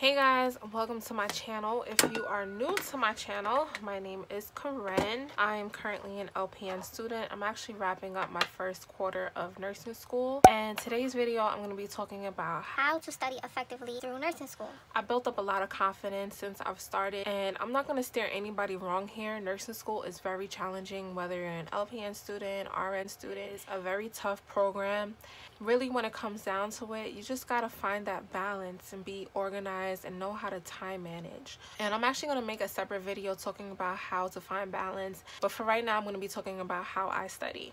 Hey guys, welcome to my channel. If you are new to my channel, my name is Karen. I am currently an LPN student. I'm actually wrapping up my first quarter of nursing school, and today's video I'm going to be talking about how to study effectively through nursing school. I built up a lot of confidence since I've started, and I'm not going to steer anybody wrong here. Nursing school is very challenging, whether you're an LPN student, RN student. It's a very tough program. Really, when it comes down to it, you just got to find that balance and be organized and know how to time manage. And I'm actually going to make a separate video talking about how to find balance, but for right now I'm going to be talking about how I study.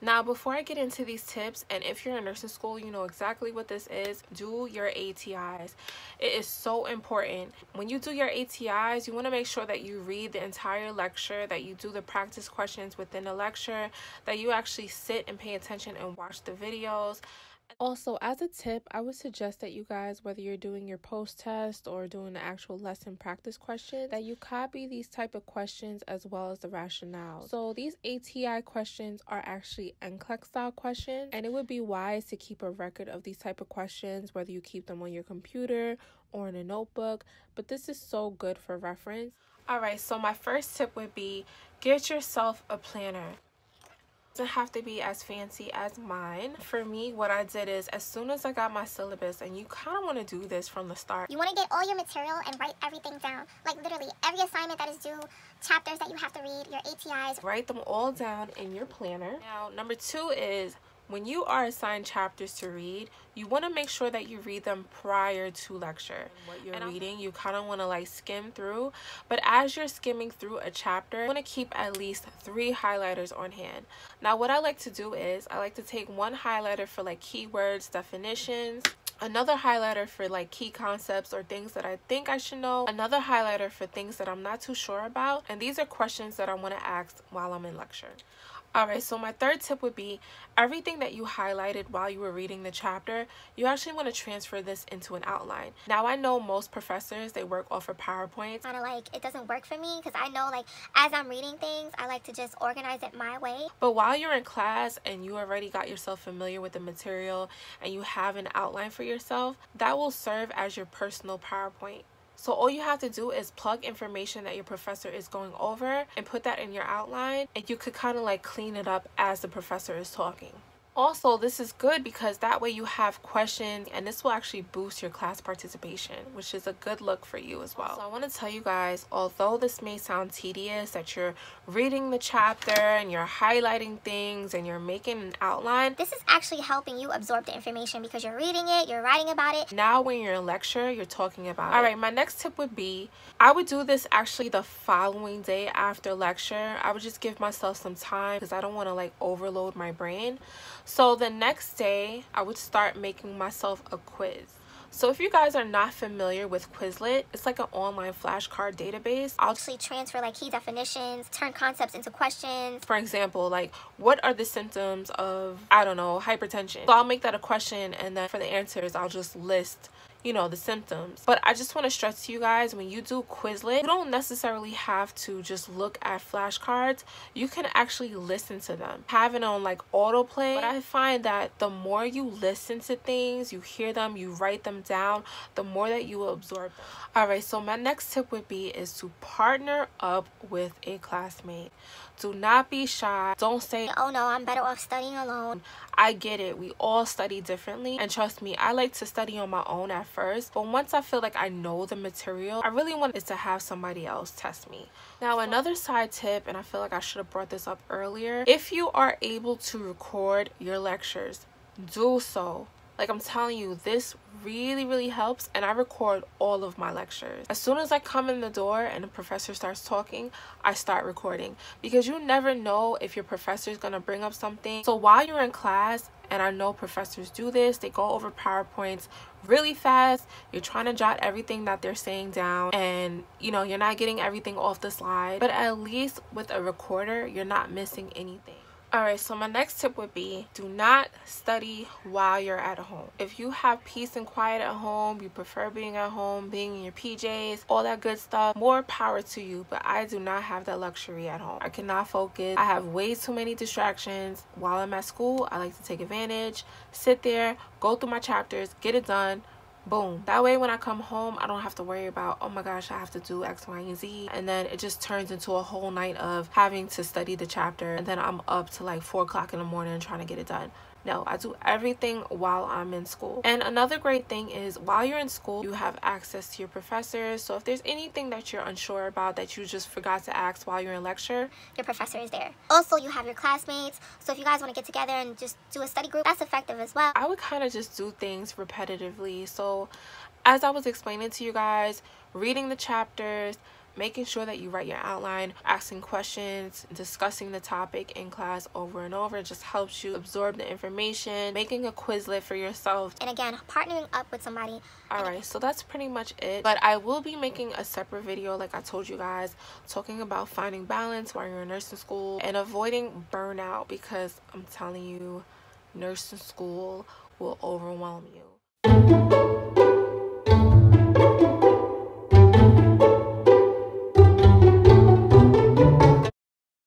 Now, before I get into these tips, and if you're in nursing school, you know exactly what this is, do your ATIs. It is so important. When you do your ATIs, you want to make sure that you read the entire lecture, that you do the practice questions within the lecture, that you actually sit and pay attention and watch the videos. Also, as a tip, I would suggest that you guys, whether you're doing your post-test or doing the actual lesson practice questions, that you copy these type of questions as well as the rationale. So these ATI questions are actually NCLEX style questions, and it would be wise to keep a record of these type of questions, whether you keep them on your computer or in a notebook, but this is so good for reference. Alright, so my first tip would be get yourself a planner. Doesn't have to be as fancy as mine. For me, what I did is, as soon as I got my syllabus, and you kind of want to do this from the start, you want to get all your material and write everything down, like literally every assignment that is due, chapters that you have to read, your ATIs. Write them all down in your planner. Now, number two is, when you are assigned chapters to read, you want to make sure that you read them prior to lecture. What you're reading, you kind of want to like skim through, but as you're skimming through a chapter, you want to keep at least 3 highlighters on hand. Now, what I like to do is, I like to take one highlighter for like keywords, definitions, another highlighter for like key concepts or things that I think I should know, another highlighter for things that I'm not too sure about, and these are questions that I want to ask while I'm in lecture. Alright, so my third tip would be everything that you highlighted while you were reading the chapter, you actually want to transfer this into an outline. Now, I know most professors, they work off of PowerPoint. Kind of like, it doesn't work for me because I know like as I'm reading things, I like to just organize it my way. But while you're in class and you already got yourself familiar with the material and you have an outline for yourself, that will serve as your personal PowerPoint. So all you have to do is plug information that your professor is going over and put that in your outline, and you could kind of like clean it up as the professor is talking. Also, this is good because that way you have questions, and this will actually boost your class participation, which is a good look for you as well. So I want to tell you guys, although this may sound tedious, that you're reading the chapter and you're highlighting things and you're making an outline, this is actually helping you absorb the information because you're reading it, you're writing about it. Now when you're in lecture, you're talking about it. Alright, my next tip would be, I would do this actually the following day after lecture. I would just give myself some time because I don't want to like overload my brain. So the next day, I would start making myself a quiz. So if you guys are not familiar with Quizlet, it's like an online flashcard database. I'll actually transfer like key definitions, turn concepts into questions. For example, like, what are the symptoms of, I don't know, hypertension? So I'll make that a question, and then for the answers, I'll just list, you know, the symptoms. But I just want to stress to you guys, when you do Quizlet, you don't necessarily have to just look at flashcards. You can actually listen to them. Have it on like autoplay. But I find that the more you listen to things, you hear them, you write them down, the more that you will absorb them. Alright, so my next tip would be is to partner up with a classmate. Do not be shy. Don't say, oh no, I'm better off studying alone. I get it. We all study differently. And trust me, I like to study on my own at first. But once I feel like I know the material, I really want is to have somebody else test me. Now, another side tip, and I feel like I should have brought this up earlier. If you are able to record your lectures, do so. Like, I'm telling you, this really helps, and I record all of my lectures. As soon as I come in the door and the professor starts talking, I start recording, because you never know if your professor is going to bring up something. So while you're in class, and I know professors do this, they go over PowerPoints really fast. You're trying to jot everything that they're saying down, and you know, you're not getting everything off the slide. But at least with a recorder, you're not missing anything. Alright, so my next tip would be, do not study while you're at home. If you have peace and quiet at home, you prefer being at home, being in your PJs, all that good stuff, more power to you. But I do not have that luxury at home. I cannot focus. I have way too many distractions. While I'm at school, I like to take advantage, sit there, go through my chapters, get it done, Boom. That way when I come home, I don't have to worry about, oh my gosh, I have to do X, Y, and Z. And then it just turns into a whole night of having to study the chapter, and then I'm up to like 4 o'clock in the morning trying to get it done. No, I do everything while I'm in school. And another great thing is while you're in school, you have access to your professors. So if there's anything that you're unsure about that you just forgot to ask while you're in lecture, your professor is there. Also, you have your classmates. So if you guys want to get together and just do a study group, that's effective as well. I would kind of just do things repetitively. So as I was explaining to you guys, reading the chapters, making sure that you write your outline, asking questions, discussing the topic in class over and over, it just helps you absorb the information, making a Quizlet for yourself, and again, partnering up with somebody. Alright, so that's pretty much it. But I will be making a separate video, like I told you guys, talking about finding balance while you're in nursing school and avoiding burnout, because I'm telling you, nursing school will overwhelm you.